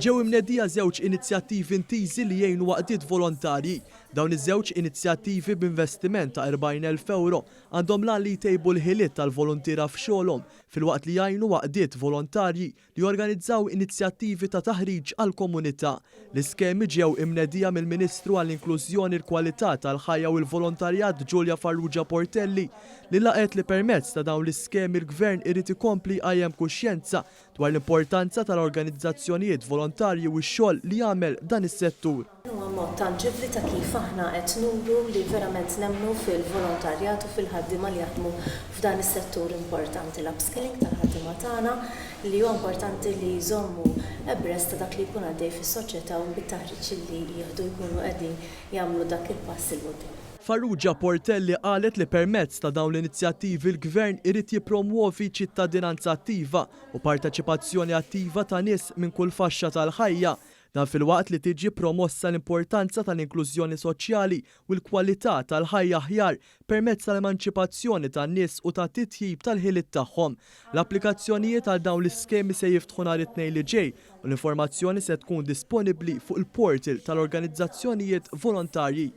Ġew imnedija żewġ inizjattivi intiżi li jgħinu waqdiet volontarji. Dawn iż-żewġ inizjattivi b'investiment ta' 40,000 euro għandhom lan li jtejbu l-ħiliet tal-volontira f'xogħolhom filwaqt li jgħinu waqdiet volontarji li jorganizzaw inizjattivi ta' taħriġ għall-komunità. L-iskemi ġew imnedija mill-Ministru għall-Inklużjoni l-Kwalità tal-Ħajja u l-Volontarjat Giulia Farrugia Portelli li laqgħet li permezz ta' dawn l-iskemi l-Gvern irid ikompli qajjem kuxjenza dwar l-importanza tal-organizzazzjonijiet volontarji u x-xogħol li jagħmel dan is-settur. Huwa mod tanġibli ta' kif aħna qed nuru li verament nemmnu fil-volontarjat u fil-ħaddiema li jaħdmu f'dan is-settur importanti l-upskilling tal-ħaddiema tagħna li huwa importanti li jżommu ebrest ta' dak li jkun għaddej fis-soċjetà u bit-taħriġ li jieħdu jkunu qegħdin jagħmlu dak il-pass il qudiem. Farrugia Portelli qalet li permezz ta' dawn l-inizjattivi l-Gvern irid jippromuovi ċittadinanza attiva u parteċipazzjoni attiva ta' nies minn kull faxxa tal-ħajja. Dan fil-waqt li tiġi promossa l-importanza tal-inklużjoni soċjali u l-kwalità tal-ħajja aħjar permezz tal-emanċipazzjoni tan-nies u ta' titjib tal-ħiliet tagħhom. L-applikazzjonijiet għal dawn l-iskemi se jiftħu nhar it-tnejn li ġej u l-informazzjoni se tkun disponibbli fuq il-portal tal-organizzazzjonijiet volontarji.